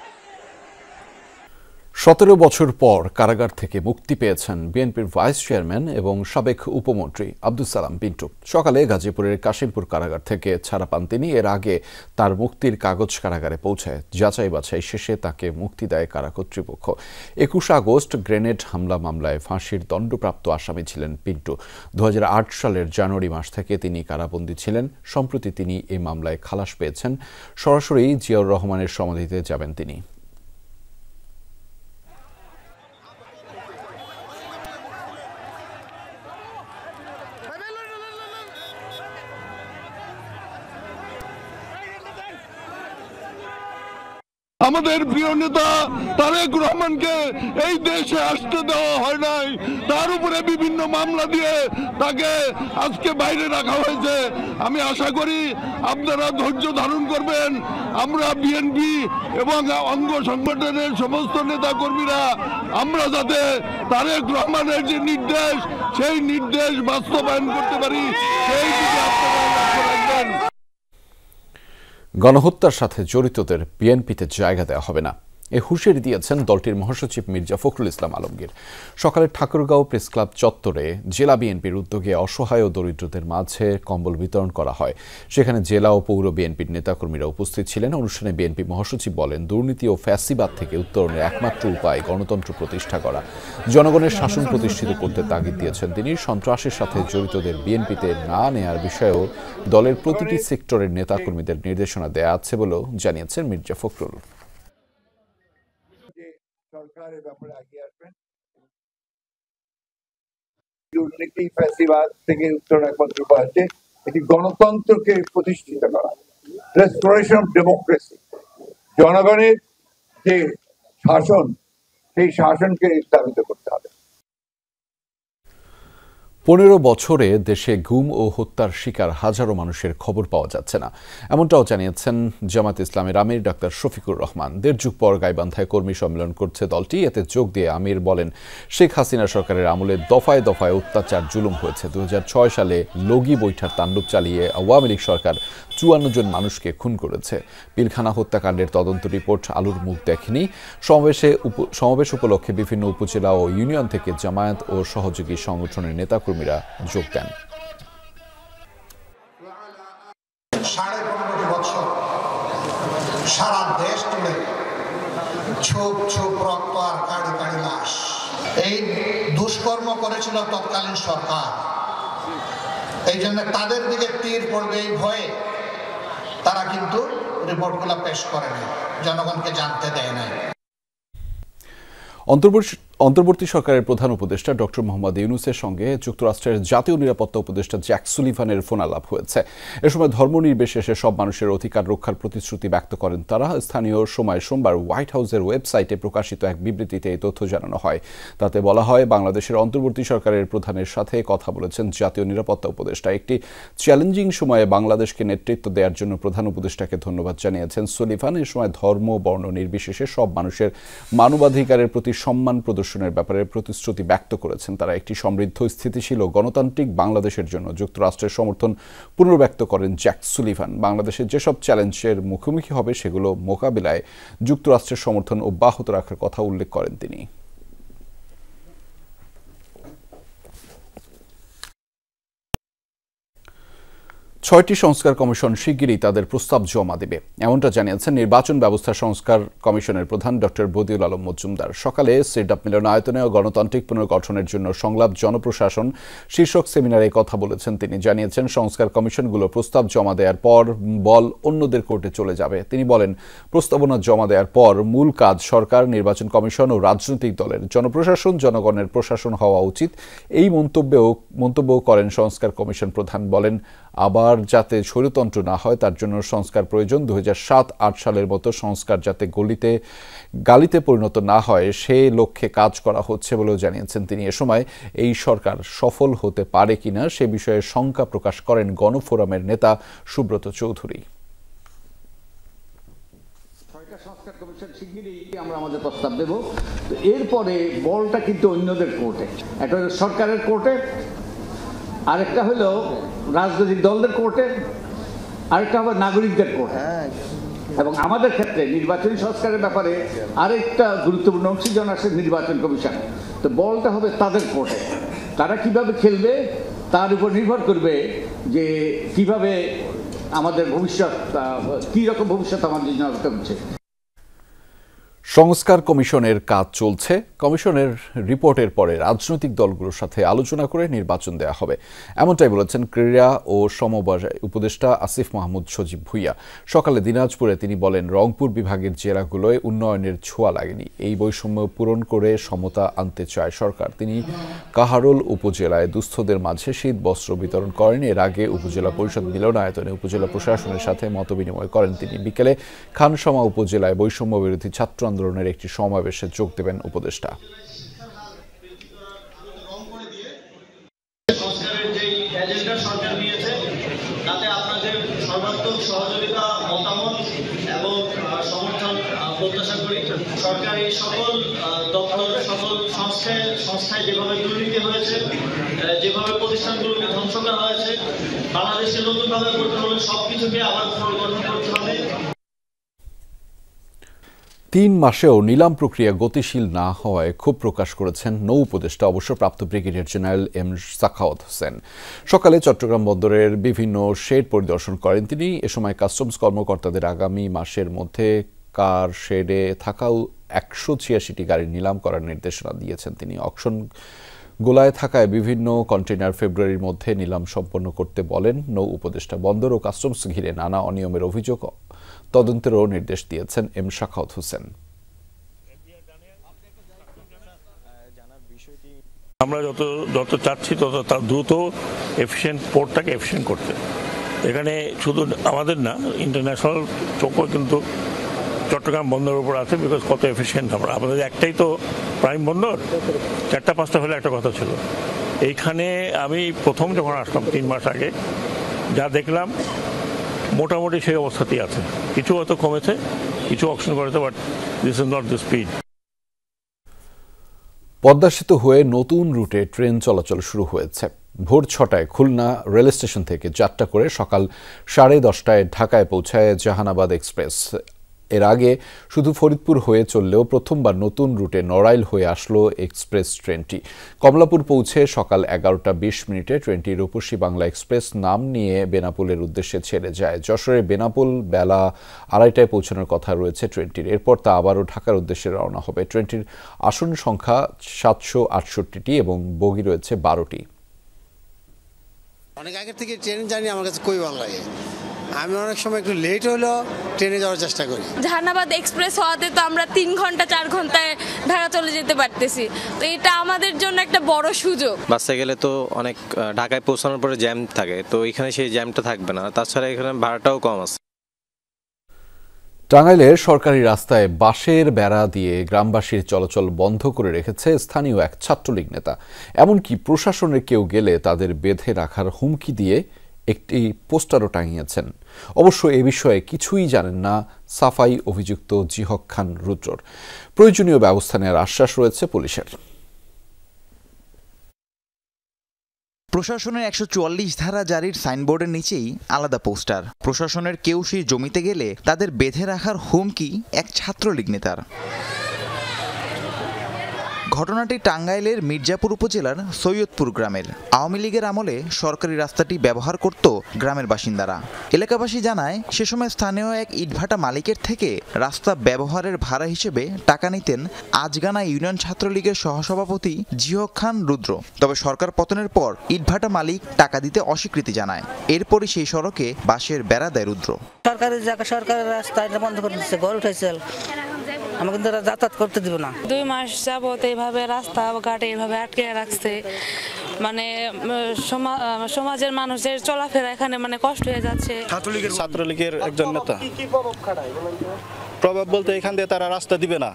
17 বছর পর কারাগার থেকে মুক্তি পেয়েছেন বিএনপির ভাইস চেয়ারম্যান এবং সাবেক উপমন্ত্রী আব্দুস সালাম পিন্টু। সকালে গাজীপুরের কাশিমপুর কারাগার থেকে ছাড়া পান তিনি। এর আগে তার মুক্তির কাগজ কারাগারে পৌঁছায়। যাচাই বাছাই শেষে তাকে মুক্তি দেয় কারা কর্তৃপক্ষ। 21 আগস্ট গ্রেনেড হামলা মামলায় ফাঁসির দণ্ডপ্রাপ্ত আসামি ছিলেন পিন্টু। 2008 সালের জানুয়ারি মাস থেকে তিনি কারাবন্দী ছিলেন। সম্প্রতি তিনি এই মামলায় খালাস পেয়েছেন। সরাসরি জিয়াউর রহমানের সমাধিতে যাবেন তিনি। আমাদের প্রিয় নেতা তারেক রহমানকে এই দেশে আসতে দেওয়া হয় নাই, তার উপরে বিভিন্ন মামলা দিয়ে তাকে আজকে বাইরে রাখা হয়েছে। আমি আশা করি আপনারা ধৈর্য ধারণ করবেন। আমরা বিএনপি এবং অঙ্গ সংগঠনের সমস্ত নেতা কর্মীরা আমরা যাতে তারেক রহমানের যে নির্দেশ সেই নির্দেশ বাস্তবায়ন করতে পারি, সেই দিকে আপনারা লক্ষ্য রাখবেন। গণহত্যার সাথে জড়িতদের বিএনপিতে জায়গা দেওয়া হবে না, এ হুঁশিয়ারি দিয়েছেন দলটির মহাসচিব মির্জা ফখরুল ইসলাম আলমগীর। সকালে ঠাকুরগাঁও প্রেস ক্লাব চত্বরে জেলা বিএনপির উদ্যোগে অসহায় ও দরিদ্রদের মাঝে কম্বল বিতরণ করা হয়। সেখানে জেলা ও পৌর বিএনপির নেতাকর্মীরা উপস্থিত ছিলেন। অনুষ্ঠানে বিএনপি মহাসচিব বলেন, দুর্নীতি ও ফ্যাসিবাদ থেকে উত্তরণের একমাত্র উপায় গণতন্ত্র প্রতিষ্ঠা করা। জনগণের শাসন প্রতিষ্ঠিত করতে তাগিদ দিয়েছেন তিনি। সন্ত্রাসের সাথে জড়িতদের বিএনপিতে না নেয়ার বিষয়েও দলের প্রতিটি সেক্টরের নেতাকর্মীদের নির্দেশনা দেয়া আছে বলেও জানিয়েছেন মির্জা ফখরুল। সরকারের ব্যাপারে এগিয়ে আসবেন। দুর্নীতি ফ্যাসিবাদ থেকে উত্তরণ একমাত্র উপায় হচ্ছে এটি গণতন্ত্রকে প্রতিষ্ঠিত করা, রেস্টোরেশন অফ ডেমোক্রেসি। জনগণের যে শাসন সেই শাসনকে স্থাপিত করতে হবে। 15 বছরে দেশে গুম ও হত্যার শিকার হাজারো মানুষের খবর পাওয়া যাচ্ছে না, এমনটাও জানিয়েছেন জামাত ইসলামের আমির ডাক্তার শফিকুর রহমান। 1.5 যুগ পর গাইবান্ধায় কর্মী সম্মেলন করছে দলটি। এতে যোগ দিয়ে আমির বলেন, শেখ হাসিনা সরকারের আমলে দফায় দফায় অত্যাচার জুলুম হয়েছে। 2006 সালে লগি বৈঠার তাণ্ডব চালিয়ে আওয়ামী লীগ সরকার 54 জন মানুষকে খুন করেছে। পিলখানা হত্যাকাণ্ডের তদন্ত রিপোর্ট আলুর মুখ দেখেনি। সমাবেশ উপলক্ষে বিভিন্ন উপজেলা ও ইউনিয়ন থেকে জামায়াত ও সহযোগী সংগঠনের নেতাকর্মীরা যোগ দেন। 15.5 বছর সারা দেশ জুড়ে ছোপ ছোপ রক্ত আর কাড়ি কাড়ি লাশ। এই দুষ্কর্ম করেছিল তৎকালীন সরকার। এই জন্য তাদের দিকে তীর পড়বে এই ভয়ে তারা কিন্তু রিপোর্টগুলো পেশ করে নাই, জনগণকে জানতে দেয় নাই। অন্তর্বর্তী সরকারের প্রধান উপদেষ্টা ডক্টর মোহাম্মদ ইউনূসের সঙ্গে যুক্তরাষ্ট্রের জাতীয় নিরাপত্তা উপদেষ্টা জ্যাক সুলিভানের ফোনালাপ হয়েছে। এ সময় ধর্ম নির্বিশেষে সব মানুষের অধিকার রক্ষার প্রতিশ্রুতি ব্যক্ত করেন তারা। স্থানীয় সময় সোমবার হোয়াইট হাউসের ওয়েবসাইটে প্রকাশিত এক বিবৃতিতে এই তথ্য জানানো হয়। তাতে বলা হয়, বাংলাদেশের অন্তর্বর্তী সরকারের প্রধানের সাথে কথা বলেছেন জাতীয় নিরাপত্তা উপদেষ্টা। একটি চ্যালেঞ্জিং সময়ে বাংলাদেশকে নেতৃত্ব দেওয়ার জন্য প্রধান উপদেষ্টাকে ধন্যবাদ জানিয়েছেন সুলিভান। এ সময় ধর্ম বর্ণ নির্বিশেষে সব মানুষের মানবাধিকারের প্রতি সম্মান প্রদর্শনের ব্যাপারে প্রতিশ্রুতি ব্যক্ত করেছেন তারা। একটি সমৃদ্ধ, স্থিতিশীল ও গণতান্ত্রিক বাংলাদেশের জন্য যুক্তরাষ্ট্রের সমর্থন পুনর্ব্যক্ত করেন জ্যাক সুলিভান। বাংলাদেশের যেসব চ্যালেঞ্জের মুখোমুখি হবে সেগুলো মোকাবিলায় যুক্তরাষ্ট্রের সমর্থন অব্যাহত রাখার কথা উল্লেখ করেন তিনি। 6টি সংস্কার কমিশন শিগগিরই তাদের প্রস্তাব জমা দেবে, এমনটা জানিয়েছেন নির্বাচন ব্যবস্থা সংস্কার কমিশনের প্রধান ডক্টর বদিউল আলম মজুমদার। সকালে সিডাপ মিলনায়তনে গণতান্ত্রিক পুনর্গঠনের জন্য সংলাপ জনপ্রশাসন শীর্ষক সেমিনারে কথা বলেছেন তিনি। জানিয়েছেন, সংস্কার কমিশনগুলো প্রস্তাব জমা দেওয়ার পর বল অন্যদের কোর্টে চলে যাবে। তিনি বলেন, প্রস্তাবনা জমা দেওয়ার পর মূল কাজ সরকার, নির্বাচন কমিশন ও রাজনৈতিক দলের। জনপ্রশাসন জনগণের প্রশাসন হওয়া উচিত, এই মন্তব্য করেন সংস্কার কমিশন প্রধান। বলেন, আবার আর যাতে স্বৈরতন্ত্র না হয় তার জন্য সংস্কার প্রয়োজন। 2007-8 সালের মতো সংস্কার যাতে গালিতে পরিণত না হয় সে লক্ষ্যে কাজ করা হচ্ছে বলেও জানিয়েছেন তিনি। এ সময় এই সরকার সফল হতে পারে কিনা সে বিষয়ে শঙ্কা প্রকাশ করেন গণফোরামের নেতা সুব্রত চৌধুরী। সংস্কার কমিশন শিগগিরই আমরা আমাদের প্রস্তাব দেব। তো এরপরে বলটা কিন্তু অন্যদের কোর্টে, একটা হলো সরকারের কোর্টে, আরেকটা হলো রাজনৈতিক দলদের কোর্টে, আরেকটা হবে নাগরিকদের কোর্টে। এবং আমাদের ক্ষেত্রে নির্বাচনী সংস্কারের ব্যাপারে আরেকটা গুরুত্বপূর্ণ অংশীজন আছে নির্বাচন কমিশন। তো বলটা হবে তাদের কোর্টে। তারা কিভাবে খেলবে তার উপর নির্ভর করবে যে কিভাবে আমাদের ভবিষ্যৎ, কি রকম ভবিষ্যৎ আমাদের জন্য অপেক্ষা করছে। সংস্কার কমিশনের কাজ চলছে। কমিশনের রিপোর্টের পরে রাজনৈতিক দলগুলোর সাথে আলোচনা করে নির্বাচন দেওয়া হবে, এমনটাই বলেছেন ক্রীড়া ও সমবায় উপদেষ্টা আসিফ মাহমুদ সজীব ভুইয়া। সকালে দিনাজপুরে তিনি বলেন, রংপুর বিভাগের জেলাগুলোয় উন্নয়নের ছোঁয়া লাগেনি, এই বৈষম্য পূরণ করে সমতা আনতে চায় সরকার। তিনি কাহারোল উপজেলায় দুস্থদের মাঝে শীত বস্ত্র বিতরণ করেন। এর আগে উপজেলা পরিষদ মিলনায়তনে উপজেলা প্রশাসনের সাথে মতবিনিময় করেন তিনি। বিকেলে খানসামা উপজেলায় বৈষম্য বিরোধী ছাত্র আন্দোলনের একটি সমাবেশে যোগ দেবেন উপদেষ্টা। সংস্কারের যে এজেন্ডা সরকার নিয়েছে তাতে আপনাদের সর্বাত্মক সহযোগিতা, মতামত এবং সমর্থন প্রত্যাশা করি। সরকারি সকল দপ্তর, সকল সংস্থায় যেভাবে দুর্নীতি হয়েছে, যেভাবে প্রতিষ্ঠানগুলোকে ধ্বংস করা হয়েছে, বাংলাদেশে নতুনভাবে করতে হলে সবকিছুকে আবার পুনর্গঠন করতে হবে। 3 মাসেও নিলাম প্রক্রিয়া গতিশীল না হওয়ায় ক্ষোভ প্রকাশ করেছেন নৌ উপদেষ্টা অবসরপ্রাপ্ত brigadier general M Sakhawat Hossain. সকালে চট্টগ্রাম বন্দরের বিভিন্ন শেড পরিদর্শন করেন তিনি। এ সময় কাস্টমস কর্মকর্তাদের আগামী মাসের মধ্যে কার শেডে থাকা 186টি গাড়ি নিলাম করার নির্দেশনা দিয়েছেন তিনি। অকশন গোলায় থাকায় বিভিন্ন কন্টেইনার ফেব্রুয়ারির মধ্যে নিলাম সম্পন্ন করতে বলেন নৌ উপদেষ্টা। বন্দর ও কাস্টমস ঘিরে নানা অনিয়মের অভিযোগ তদন্তেরও নির্দেশ দিয়েছেন এম সাখাওয়াত হোসেন। আমরা যত চাচ্ছি তত দ্রুত এফিশিয়েন্ট পোর্টটাকে এফিশিয়েন্ট করতে। এখানে শুধু আমাদের না, ইন্টারন্যাশনাল চোখও কিন্তু চট্টগ্রাম বন্দরের উপর আছে, বিকজ কত এফিশিয়েন্ট আমরা। আমাদের একটাই তো প্রাইম বন্দর, 4-5টা হলে একটা কথা ছিল। এইখানে আমি প্রথম যখন আসলাম 3 মাস আগে যা দেখলাম মোটামুটি সেই অবস্থাতেই আছে। কিছু হয়তো কমেছে, কিছু অকশন করেছে, but this is not the speed. Padma সেতু হয়ে নতুন রুটে ট্রেন চলাচল শুরু হয়েছে। ভোর 6টায় খুলনা রেল স্টেশন থেকে যাত্রা করে সকাল 10:30টায় ঢাকায় পৌঁছায় জাহানাবাদ এক্সপ্রেস। এর আগে শুধু ফরিদপুর হয়ে চললেও প্রথমবার নতুন রুটে নড়াইল হয়ে আসলো এক্সপ্রেস ট্রেনটি। কমলাপুর পৌঁছে সকাল 11:20 ট্রেনটি রূপসী বাংলা এক্সপ্রেস নাম নিয়ে বেনাপোলের উদ্দেশ্যে ছেড়ে যায়। যশোরে বেনাপোল বেলা 2:30টায় পৌঁছানোর কথা রয়েছে ট্রেনটির। এরপর তা আবারও ঢাকার উদ্দেশ্যে রওনা হবে। ট্রেনটির আসন সংখ্যা 768টি এবং বগি রয়েছে 12টি। অনেক আগের থেকে ট্রেন জার্নি আমার কাছে খুবই ভালো লাগে। আমি অনেক সময় একটু লেট হলেও ট্রেনে যাওয়ার চেষ্টা করি। জাহানাবাদ এক্সপ্রেস হওয়াতে তো আমরা 3 ঘন্টা 4 ঘন্টায় ঢাকা চলে যেতে পারতেছি, তো এটা আমাদের জন্য একটা বড় সুযোগ। বাসে গেলে তো অনেক ঢাকায় পৌঁছানোর পরে জ্যাম থাকে, তো এখানে সেই জ্যামটা থাকবে না। তাছাড়া এখানে ভাড়াটাও কম আছে। টাঙ্গাইলের সরকারি রাস্তায় বাঁশের বেড়া দিয়ে গ্রামবাসীর চলাচল বন্ধ করে রেখেছে স্থানীয় এক ছাত্রলীগ নেতা। এমনকি প্রশাসনের কেউ গেলে তাদের বেঁধে রাখার হুমকি দিয়ে একটি পোস্টারও টাঙিয়েছেন। অবশ্য এ বিষয়ে কিছুই জানেন না সাফাই অভিযুক্ত জিহক খান রুদ্রর। প্রয়োজনীয় ব্যবস্থা নেওয়ার আশ্বাস রয়েছে পুলিশের। প্রশাসনের 144 ধারা জারির সাইনবোর্ডের নিচেই আলাদা পোস্টার। প্রশাসনের কেউ সেই জমিতে গেলে তাদের বেঁধে রাখার হুমকি এক ছাত্রলীগ নেতার। ঘটনাটি টাঙ্গাইলের মির্জাপুর উপজেলার সৈয়দপুর গ্রামের। আওয়ামী লীগের আমলে সরকারি রাস্তাটি ব্যবহার করত গ্রামের বাসিন্দারা। এলাকাবাসী জানায় সে সময় স্থানীয় এক ইটভাটা মালিকের থেকে রাস্তা ব্যবহারের ভাড়া হিসেবে টাকা নিতেন আজগানা ইউনিয়ন ছাত্রলীগের সহসভাপতি জিহক খান রুদ্র। তবে সরকার পতনের পর ইটভাটা মালিক টাকা দিতে অস্বীকৃতি জানায়। এরপরই সেই সড়কে বাঁশের বেড়া দেয় রুদ্র। সরকারের জায়গা, সরকারের রাস্তা এটা বন্ধ করে দিচ্ছে, ঘর উঠাইছে, আমাকে কিন্তু যাতায়াত করতে দিব না। 2 মাস যাবত এইভাবে রাস্তা ঘাটে এইভাবে আটকে রাখছে, মানে সমাজের মানুষের চলাফেরা এখানে মানে কষ্ট হয়ে যাচ্ছে। ছাত্রলীগের একজন নেতা প্রভাব বলতে এখান দিয়ে তারা রাস্তা দিবে না।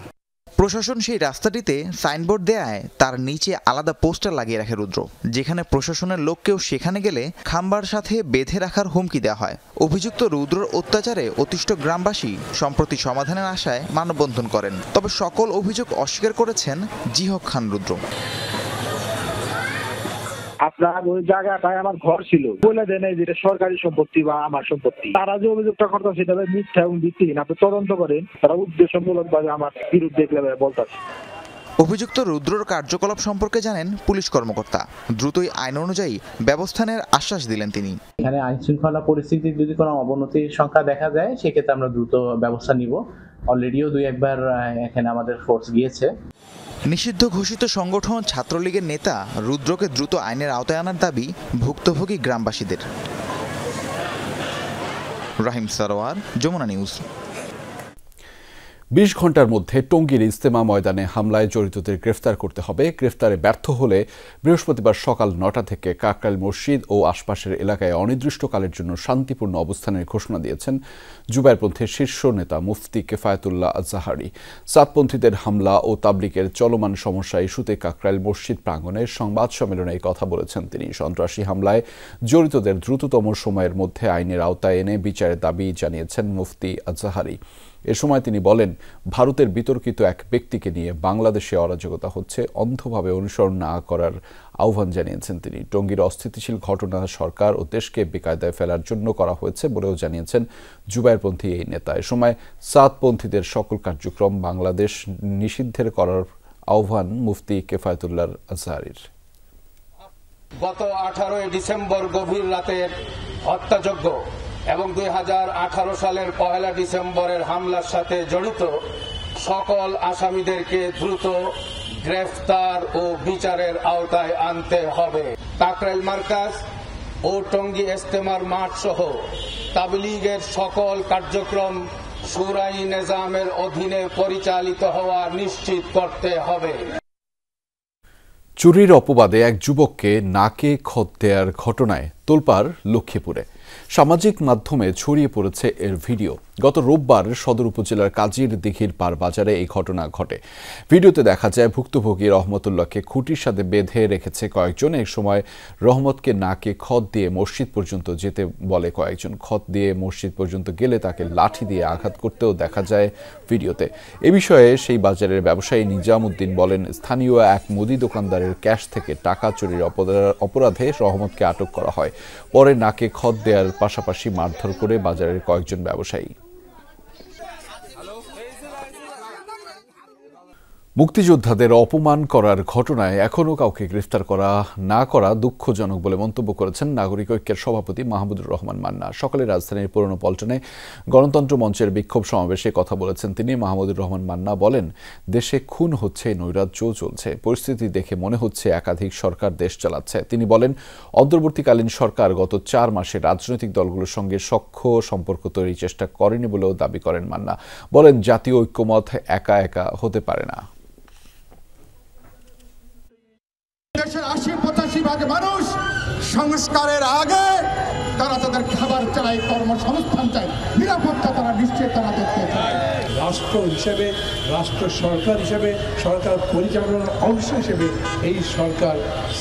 প্রশাসন সেই রাস্তাটিতে সাইনবোর্ড দেয়ায় তার নিচে আলাদা পোস্টার লাগিয়ে রাখে রুদ্র, যেখানে প্রশাসনের লোককেও সেখানে গেলে খাম্বার সাথে বেঁধে রাখার হুমকি দেওয়া হয়। অভিযুক্ত রুদ্রর অত্যাচারে অতিষ্ঠ গ্রামবাসী সম্প্রতি সমাধানের আশায় মানববন্ধন করেন, তবে সকল অভিযোগ অস্বীকার করেছেন জিহক খান রুদ্র। আপনার ওই জায়গাটায় আমার ঘর ছিল, বলে দেন এই যেটা সরকারি সম্পত্তি বা আমার সম্পত্তি। তারা যে অভিযোগটা করতেছে সেটা মিথ্যা এবং ভিত্তিহীন। আপনি তদন্ত করেন, তারা উদ্দেশ্যমূলক ভাবে আমার বিরুদ্ধে বলতেছে। অভিযুক্ত রুদ্রর কার্যকলাপ সম্পর্কে জানেন পুলিশ কর্মকর্তা, দ্রুতই আইন অনুযায়ী ব্যবস্থা নেওয়ার আশ্বাস দিলেন তিনি। এখানে আইন শৃঙ্খলা পরিস্থিতির যদি কোনো অবনতির সংখ্যা দেখা যায় সেক্ষেত্রে আমরা দ্রুত ব্যবস্থা নিব। অলরেডিও 2-1 এখানে আমাদের ফোর্স গিয়েছে। নিষিদ্ধ ঘোষিত সংগঠন ছাত্রলীগের নেতা রুদ্রকে দ্রুত আইনের আওতায় আনার দাবি ভুক্তভোগী গ্রামবাসীদের। রাহিম সারোয়ার, যমুনা নিউজ। 20 ঘন্টার মধ্যে টঙ্গীর ইজতেমা ময়দানে হামলায় জড়িতদের গ্রেফতার করতে হবে। গ্রেফতারে ব্যর্থ হলে বৃহস্পতিবার সকাল 9টা থেকে কাকরাইল মসজিদ ও আশপাশের এলাকায় অনির্দিষ্টকালের জন্য শান্তিপূর্ণ অবস্থানের ঘোষণা দিয়েছেন জুবায়েরপন্থীর শীর্ষ নেতা মুফতি কেফায়েতুল্লাহ আজহারি। সাতপন্থীদের হামলা ও তাবলিগের চলমান সমস্যা ইস্যুতে কাকরাইল মসজিদ প্রাঙ্গণে সংবাদ সম্মেলনে এই কথা বলেছেন তিনি। সন্ত্রাসী হামলায় জড়িতদের দ্রুততম সময়ের মধ্যে আইনের আওতায় এনে বিচারের দাবি জানিয়েছেন মুফতি আজহারি। এ সময় তিনি বলেন, ভারতের বিতর্কিত এক ব্যক্তিকে নিয়ে বাংলাদেশে অরাজকতা হচ্ছে, অন্ধভাবে অনুসরণ না করার আহ্বান জানিয়েছেন তিনি। টঙ্গীর অস্থিতিশীল ঘটনা সরকার ও দেশকে বেকায়দায় ফেলার জন্য করা হয়েছে বলেও জানিয়েছেন জুবায়েরপন্থী এই নেতা। এ সময় সাতপন্থীদের সকল কার্যক্রম বাংলাদেশ নিষিদ্ধের করার আহ্বান মুফতি কেফায়েতুল্লাহ আজহারির। গত 18 ডিসেম্বর গভীর রাতের হত্যাযজ্ঞ এবং 2018 সালের 1 ডিসেম্বরের হামলার সাথে জড়িত সকল আসামিদেরকে দ্রুত গ্রেফতার ও বিচারের আওতায় আনতে হবে। কাকরাইল মার্কাজ ও টঙ্গী ইজতেমার মাঠ সহ তাবলীগের সকল কার্যক্রম শুরাই নিজামের অধীনে পরিচালিত হওয়া নিশ্চিত করতে হবে। চুরির অপবাদে এক যুবককে নাকে খত দেওয়ার ঘটনায় তোলপাড় লক্ষ্মীপুরে। সামাজিক মাধ্যমে ছড়িয়ে পড়েছে এর ভিডিও। গত রোববার সদর উপজেলার কাজীর দিঘির পার বাজারে এই ঘটনা ঘটে। ভিডিওতে দেখা যায় ভুক্তভোগী রহমতুল্লাহকে খুঁটির সাথে বেঁধে রেখেছে কয়েকজন। এক সময় রহমতকে নাকে খত দিয়ে মসজিদ পর্যন্ত যেতে বলে কয়েকজন। খত দিয়ে মসজিদ পর্যন্ত গেলে তাকে লাঠি দিয়ে আঘাত করতেও দেখা যায় ভিডিওতে। এ বিষয়ে সেই বাজারের ব্যবসায়ী নিজামউদ্দিন বলেন, স্থানীয় এক মুদি দোকানদারের ক্যাশ থেকে টাকা চুরির অপরাধে রহমতকে আটক করা হয়। পরে নাকে খত দেওয়ার পাশাপাশি মারধর করে বাজারের কয়েকজন ব্যবসায়ী। মুক্তিযোদ্ধাদের অপমান করার ঘটনায় এখনও কাউকে গ্রেফতার না করা দুঃখজনক বলে মন্তব্য করেছেন নাগরিক ঐক্যের সভাপতি মাহমুদুর রহমান মান্না। সকালে রাজধানীর পুরনো পল্টনে গণতন্ত্র মঞ্চের বিক্ষোভ সমাবেশে কথা বলেছেন তিনি। মাহমুদুর রহমান মান্না বলেন, দেশে খুন হচ্ছে, নৈরাজ্য চলছে, পরিস্থিতি দেখে মনে হচ্ছে একাধিক সরকার দেশ চালাচ্ছে। তিনি বলেন, অন্তর্বর্তীকালীন সরকার গত 4 মাসে রাজনৈতিক দলগুলোর সঙ্গে সখ্য সম্পর্ক তৈরির চেষ্টা করেনি বলেও দাবি করেন মান্না। বলেন, জাতীয় ঐক্যমত একা একা হতে পারে না। দেশের 80-85 ভাগ মানুষ সংস্কারের আগে তারা তাদের খাবার চায়, কর্মসংস্থান চায়, নিরাপত্তা তারা নিশ্চিত তারা দেখতে চায়। রাষ্ট্র হিসেবে, রাষ্ট্র সরকার হিসেবে, সরকার পরিচালনার অংশ হিসেবে এই সরকার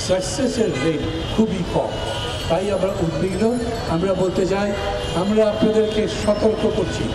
সাকসেসের রেট খুবই কম। তাই আমরা উদ্বিগ্ন। আমরা বলতে চাই, আমরা আপনাদেরকে সতর্ক করছি।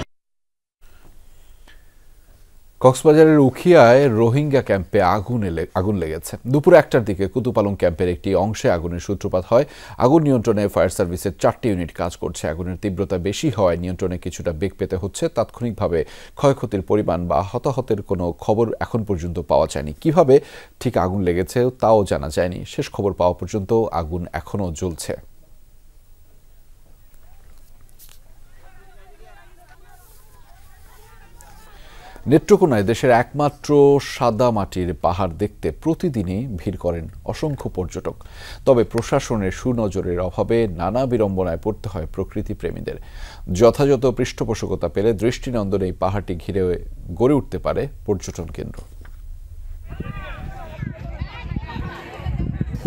কক্সবাজারের উখিয়ায় রোহিঙ্গা ক্যাম্পে আগুন লেগেছে। দুপুর 1টার দিকে কুতুপালং ক্যাম্পের একটি অংশে আগুনের সূত্রপাত হয়। আগুন নিয়ন্ত্রণে ফায়ার সার্ভিসের 4টি ইউনিট কাজ করছে। আগুনের তীব্রতা বেশি হওয়ায় নিয়ন্ত্রণে কিছুটা বেগ পেতে হচ্ছে। তাৎক্ষণিকভাবে ক্ষয়ক্ষতির পরিমাণ বা হতাহতের কোনো খবর এখন পর্যন্ত পাওয়া যায়নি। কিভাবে ঠিক আগুন লেগেছে তাও জানা যায়নি। শেষ খবর পাওয়া পর্যন্ত আগুন এখনও জ্বলছে। নেত্রকোনায় দেশের একমাত্র সাদা মাটির পাহাড় দেখতে প্রতিদিনই ভিড় করেন অসংখ্য পর্যটক। তবে প্রশাসনের সুনজরের অভাবে নানা বিড়ম্বনায় পড়তে হয় প্রকৃতি প্রেমীদের। যথাযথ পৃষ্ঠপোষকতা পেলে দৃষ্টিনন্দন এই পাহাড়টি ঘিরে গড়ে উঠতে পারে পর্যটন কেন্দ্র।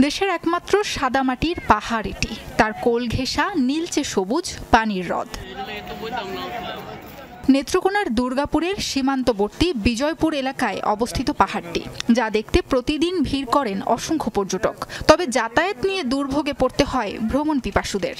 দেশের একমাত্র সাদামাটির পাহাড় এটি, তার কোল ঘেঁষা নীলচে সবুজ পানির হ্রদ। নেত্রকোনার দুর্গাপুরের সীমান্তবর্তী বিজয়পুর এলাকায় অবস্থিত পাহাড়টি, যা দেখতে প্রতিদিন ভিড় করেন অসংখ্য পর্যটক। তবে যাতায়াত নিয়ে দুর্ভোগে পড়তে হয় ভ্রমণ পিপাসুদের।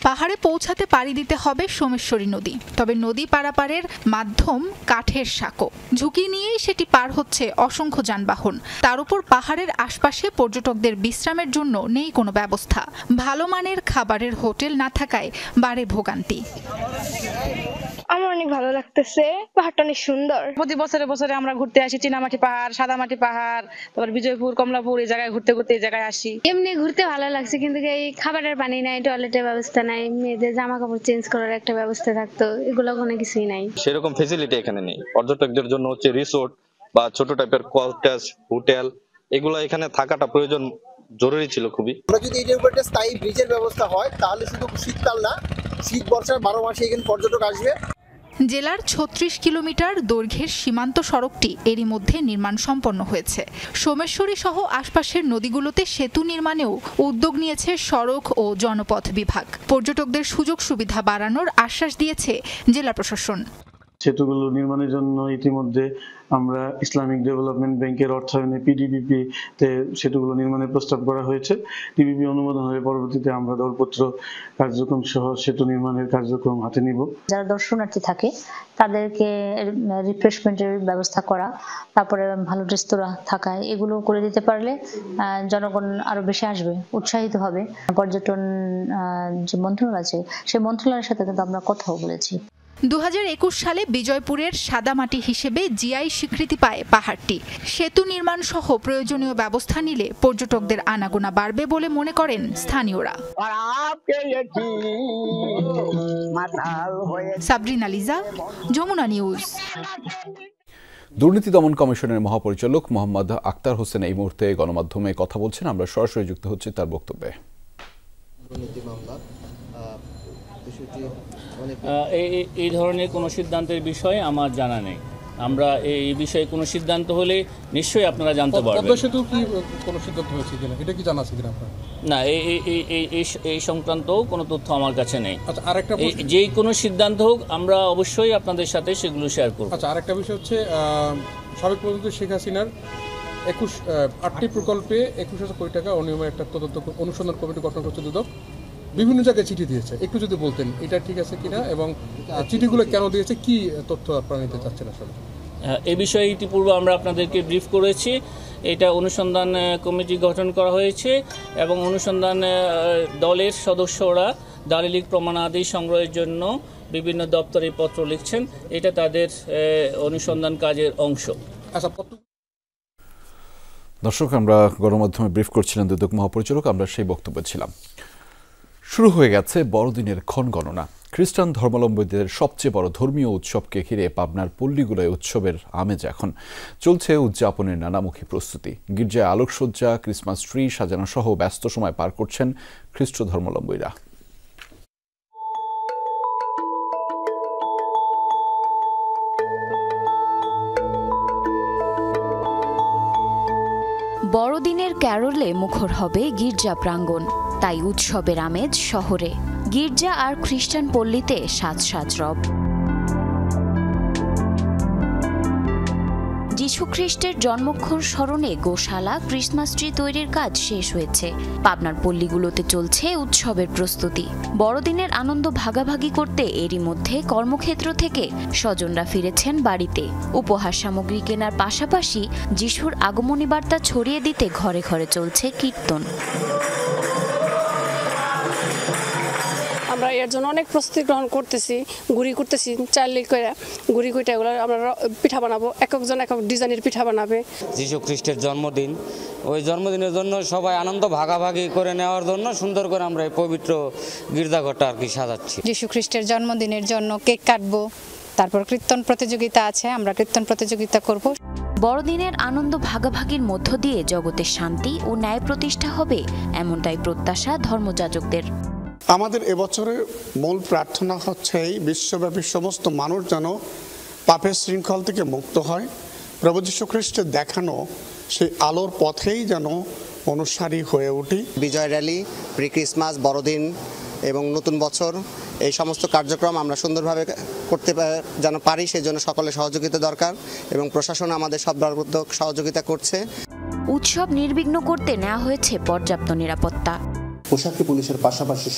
পাহাড়ে পৌঁছাতে পাড়ি দিতে হবে সোমেশ্বরী নদী, তবে নদী পারাপারের মাধ্যম কাঠের সাঁকো, ঝুঁকি নিয়েই সেটি পার হচ্ছে অসংখ্য যানবাহন। তার উপর পাহাড়ের আশপাশে পর্যটকদের বিশ্রামের জন্য নেই কোনো ব্যবস্থা। ভালো মানের খাবারের হোটেল না থাকায় বাড়ে ভোগান্তি। আমার অনেক ভালো লাগতেছে, পাহাড়টা অনেক সুন্দর। প্রতি বছরে বছরে আমরা ঘুরতে আসি চীনামাটি পাহাড়, সাদামাটি পাহাড়, তারপর বিজয়পুর, কমলাপুর, এই জায়গায় ঘুরতে ঘুরতে এই জায়গায় আসি। এমনি ঘুরতে ভালো লাগছে, কিন্তু এই খাবারের পানি নাই, টয়লেটের ব্যবস্থা নাই, মেয়েদের জামা কাপড় চেঞ্জ করার একটা ব্যবস্থা থাকতো, এগুলো কোনো কিছুই নাই। সেরকম ফেসিলিটি এখানে নেই। পর্যটকদের জন্য হচ্ছে রিসোর্ট বা ছোট টাইপের কটেজ, হোটেল, এগুলো এখানে থাকাটা প্রয়োজন, জরুরি ছিল খুবই। আমরা যদি এটার উপর একটা স্থায়ী ব্রিজের ব্যবস্থা হয়, তাহলে শুধু শীতকাল না, শীত বর্ষার 12 মাসে এখানে পর্যটক আসবে। জেলার 36 কিলোমিটার দৈর্ঘ্যের সীমান্ত সড়কটি এরই মধ্যে নির্মাণ সম্পন্ন হয়েছে। সোমেশ্বরী সহ আশপাশের নদীগুলোতে সেতু নির্মাণেও উদ্যোগ নিয়েছে সড়ক ও জনপথ বিভাগ। পর্যটকদের সুযোগ সুবিধা বাড়ানোর আশ্বাস দিয়েছে জেলা প্রশাসন। সেতুগুলো নির্মাণের জন্য ইতিমধ্যে আমরা ইসলামিক ডেভেলপমেন্ট ব্যাংকের অর্থায়নে PDPP তে সেতুগুলো নির্মাণের প্রস্তাব করা হয়েছে। PDPP অনুমোদন হলে পরবর্তীতে আমরা দরপত্র কার্যক্রম সহ সেতু নির্মাণের কার্যক্রম হাতে নিব। যারা দর্শনার্থী থাকে তাদেরকে রিফ্রেশমেন্টের ব্যবস্থা করা, তারপরে ভালো রেস্তোরাঁ থাকা, এগুলো করে দিতে পারলে জনগণ আরো বেশি আসবে, উৎসাহিত হবে। পর্যটন যে মন্ত্রণালয় আছে সেই মন্ত্রণালয়ের সাথে কিন্তু আমরা কথাও বলেছি। 2021 সালে বিজয়পুরের সাদামাটি হিসেবে জিআই স্বীকৃতি পায় পাহাড়টি। সেতু নির্মাণ সহ প্রয়োজনীয় ব্যবস্থা নিলে পর্যটকদের আনাগোনা বাড়বে বলে মনে করেন স্থানীয়রা। সাবরিনা লিজা, যমুনা নিউজ। দুর্নীতি দমন কমিশনের মহাপরিচালক মোহাম্মদ আক্তার হোসেন এই মুহূর্তে গণমাধ্যমে কথা বলছেন। আমরা সরাসরি যুক্ত হচ্ছি তার বক্তব্যে। এই ধরনের কোনো সিদ্ধান্তের বিষয়ে আমার জানা নেই। আমরা এই বিষয়ে কোনো সিদ্ধান্ত হলে নিশ্চয়ই আপনারা জানতে পারবেন। পদ্মা সেতু কি কোনো সিদ্ধান্ত হয়েছে কিনা এটা কি জানা আছে কিনা আপনার? না, এই সংক্রান্ত কোনো তথ্য আমার কাছে নেই। আচ্ছা, আরেকটা যে কোনো সিদ্ধান্ত হোক আমরা অবশ্যই আপনাদের সাথে সেগুলো শেয়ার করব। আচ্ছা, আরেকটা বিষয় হচ্ছে সাবেক প্রধানমন্ত্রী শেখ হাসিনার 8টি প্রকল্পে 21,000 কোটি টাকা অনিয়মের একটা তদন্ত অনুসন্ধান কমিটি গঠন করছে দুদক। বিভিন্ন জায়গায় চিঠি দিয়েছে, একটু যদি বলতেন এটা ঠিক আছে কিনা এবং চিঠিগুলো কেন দিয়েছে, কি তথ্য আপনারা নিতে চাচ্ছেন আসলে? এই বিষয়ে ইতিপূর্বে আমরা আপনাদেরকে ব্রিফ করেছি। এটা অনুসন্ধান কমিটি গঠন করা হয়েছে এবং অনুসন্ধান দলের সদস্যরা দালিলিক প্রমাণাদি সংগ্রহের জন্য বিভিন্ন দপ্তরে পত্র লিখছেন। এটা তাদের অনুসন্ধান কাজের অংশ। দর্শক, আমরা গণমাধ্যমে ব্রিফ করছিলেন দুদক মহাপরিচালক, আমরা সেই বক্তব্যে ছিলাম। শুরু হয়ে গেছে বড়দিনের ক্ষণগণনা। খ্রিস্টান ধর্মাবলম্বীদের সবচেয়ে বড় ধর্মীয় উৎসবকে ঘিরে পাবনার পল্লীগুলোয় উৎসবের আমেজ এখন চলছে। উদযাপনের নানামুখী প্রস্তুতি, গির্জায় আলোকসজ্জা, ক্রিসমাস ট্রি সাজানো সহ ব্যস্ত সময় পার করছেন খ্রিস্ট ধর্মাবলম্বীরা। বড়দিনের ক্যারলে মুখর হবে গির্জা প্রাঙ্গণ, তাই উৎসবের আমেজ শহরে। গির্জা আর খ্রিস্টান পল্লীতে সাজ সাজ রব। যীশুখ্রিস্টের জন্মক্ষণ স্মরণে গোশালা, ক্রিসমাস ট্রি তৈরির কাজ শেষ হয়েছে। পাবনার পল্লীগুলোতে চলছে উৎসবের প্রস্তুতি। বড়দিনের আনন্দ ভাগাভাগি করতে এরই মধ্যে কর্মক্ষেত্র থেকে স্বজনরা ফিরেছেন বাড়িতে। উপহার সামগ্রী কেনার পাশাপাশি যিশুর আগমনী বার্তা ছড়িয়ে দিতে ঘরে ঘরে চলছে কীর্তন। আমরা এর জন্য অনেক প্রস্তুতি গ্রহণ করতেছি, গুড়ি করতেছি, চাইলে করে গুড়ি কুইটা এগুলো আমরা পিঠা বানাবো, একজন এক ডিজাইনের পিঠা বানাবে। যীশু খ্রিস্টের জন্মদিন, ওই জন্মদিনের জন্য সবাই আনন্দ ভাগাভাগি করে নেওয়ার জন্য সুন্দর করে আমরা এই পবিত্র গির্জাঘরটা আর কি সাজাচ্ছি। যীশু খ্রিস্টের জন্মদিনের জন্য কেক কাটবো, তারপর কীর্তন প্রতিযোগিতা আছে, আমরা কীর্তন প্রতিযোগিতা করব। বড়দিনের আনন্দ ভাগাভাগির মধ্য দিয়ে জগতের শান্তি ও ন্যায় প্রতিষ্ঠা হবে, এমনটাই প্রত্যাশা ধর্মযাজকদের। আমাদের এবছরের মূল প্রার্থনা হচ্ছে এই বিশ্বব্যাপী সমস্ত মানুষ যেন পাপের শৃঙ্খল থেকে মুক্ত হয়। প্রভু যীশু খ্রিস্টের দেখানো সেই আলোর পথেই যেন অনুসারী হয়ে উঠি। বিজয় র্যালি, প্রি ক্রিসমাস, বড়দিন এবং নতুন বছর এই সমস্ত কার্যক্রম আমরা সুন্দরভাবে করতে যেন পারি, সেই জন্য সকলের সহযোগিতা দরকার এবং প্রশাসন আমাদের সব ধরনের সহযোগিতা করছে। উৎসব নির্বিঘ্ন করতে নেওয়া হয়েছে পর্যাপ্ত নিরাপত্তা। পোশাকি পুলিশের পাশাপাশি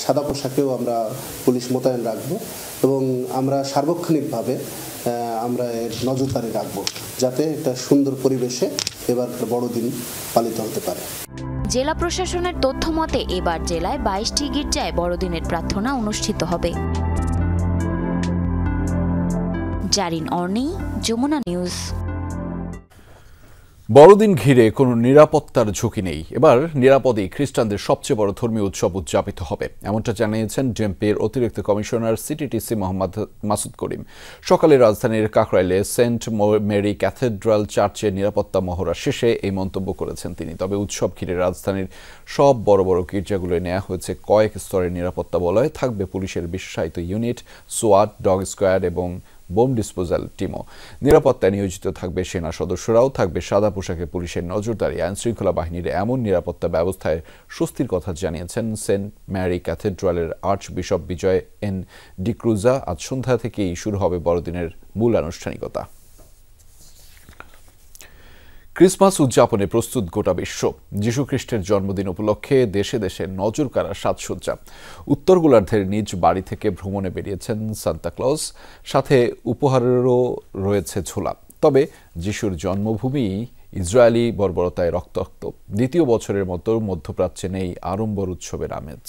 সাদা পোশাকেও আমরা পুলিশ মোতায়েন রাখবো এবং আমরা সার্বক্ষণিকভাবে আমরা এর নজরদারি রাখবো, যাতে একটা সুন্দর পরিবেশে এবার বড়দিন পালিত হতে পারে। জেলা প্রশাসনের তথ্য মতে এবার জেলায় 22টি গির্জায় বড়দিনের প্রার্থনা অনুষ্ঠিত হবে। জারিন অর্নি, যমুনা নিউজ। বড়দিন ঘিরে কোনো নিরাপত্তার ঝুঁকি নেই। এবার নিরাপদেই খ্রিস্টানদের সবচেয়ে বড় ধর্মীয় উৎসব উদযাপিত হবে, এমনটা জানিয়েছেন ডিএমপির অতিরিক্ত কমিশনার সিটিটিসি মোহাম্মদ মাসুদ করিম। সকালে রাজধানীর কাকরাইলে সেন্ট মেরি ক্যাথেড্রাল চার্চে নিরাপত্তা মহড়া শেষে এই মন্তব্য করেছেন তিনি। তবে উৎসব ঘিরে রাজধানীর সব বড় বড় গির্জাগুলোয় নেওয়া হয়েছে কয়েক স্তরের নিরাপত্তা বলয়। থাকবে পুলিশের বিশেষায়িত ইউনিট, সোয়াট, ডগ স্কোয়াড এবং বোম ডিসপোজাল টিমও। নিরাপত্তায় নিয়োজিত থাকবে সেনা সদস্যরাও, থাকবে সাদা পোশাকে পুলিশের নজরদারি। আইনশৃঙ্খলা বাহিনীর এমন নিরাপত্তা ব্যবস্থায় স্বস্তির কথা জানিয়েছেন সেন্ট ম্যারি ক্যাথেড্রালের আর্চ বিশপ বিজয় এন ডিক্রুজা। আজ সন্ধ্যা থেকেই শুরু হবে বড়দিনের মূল আনুষ্ঠানিকতা। ক্রিসমাস উদযাপনে প্রস্তুত গোটা বিশ্ব। যীশু খ্রিস্টের জন্মদিন উপলক্ষে দেশে দেশে নজর কাড়া সাজসজ্জা। উত্তর গোলার্ধের নিজ বাড়ি থেকে ভ্রমণে বেরিয়েছেন সান্তা ক্লজ, সাথে উপহারেরও রয়েছে ঝোলা। তবে যিশুর জন্মভূমি ইসরায়েলি বর্বরতায় রক্তাক্ত। দ্বিতীয় বছরের মতো মধ্যপ্রাচ্যে নেই আড়ম্বর উৎসবের আমেজ।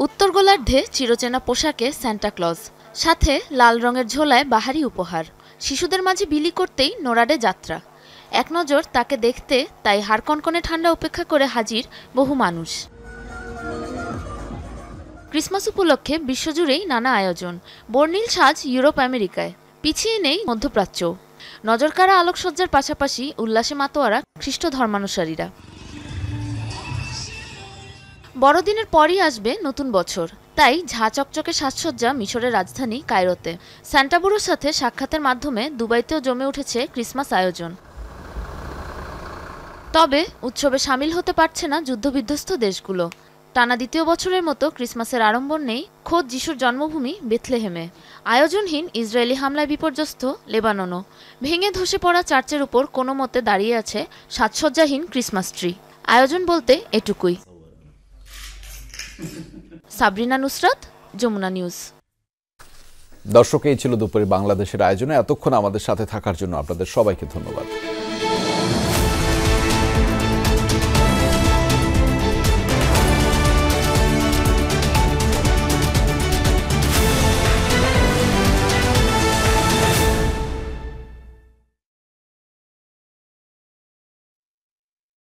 উত্তর গোলার্ধে চিরচেনা পোশাকে সান্তা ক্লজ, সাথে লাল রঙের ঝোলায় বাহারি উপহার। শিশুদের মাঝে বিলি করতেই নোরাডে যাত্রা। এক নজর তাকে দেখতে তাই হাড় কনকনে ঠান্ডা উপেক্ষা করে হাজির বহু মানুষ। ক্রিসমাস উপলক্ষে বিশ্বজুড়েই নানা আয়োজন। বর্ণিল সাজ ইউরোপ আমেরিকায়, পিছিয়ে নেই মধ্যপ্রাচ্য। নজরকাড়া আলোকসজ্জার পাশাপাশি উল্লাসে মাতোয়ারা খ্রিস্ট ধর্মানুসারীরা। বড়দিনের পরই আসবে নতুন বছর, তাই ঝাঁ চকচকে সাজসজ্জা মিশরের রাজধানী কায়রোতে। সান্টাবুরোর সাথে সাক্ষাতের মাধ্যমে দুবাইতেও জমে উঠেছে ক্রিসমাস আয়োজন। তবে উৎসবে সামিল হতে পারছে না যুদ্ধবিধ্বস্ত দেশগুলো। টানা দ্বিতীয় বছরের মতো ক্রিসমাসের আড়ম্বর নেই খোদ যিশুর জন্মভূমি বেথলেহেমে। আয়োজনহীন ইসরায়েলি হামলায় বিপর্যস্ত লেবাননও। ভেঙে ধসে পড়া চার্চের উপর কোনো মতে দাঁড়িয়ে আছে সাজসজ্জাহীন ক্রিসমাস ট্রি। আয়োজন বলতে এটুকুই। সাবরিনা নুসরাত, যমুনা নিউজ। দর্শক, এই ছিল দুপুরে বাংলাদেশের আয়োজনে। এতক্ষণ আমাদের সাথে থাকার জন্য আপনাদের সবাইকে ধন্যবাদ।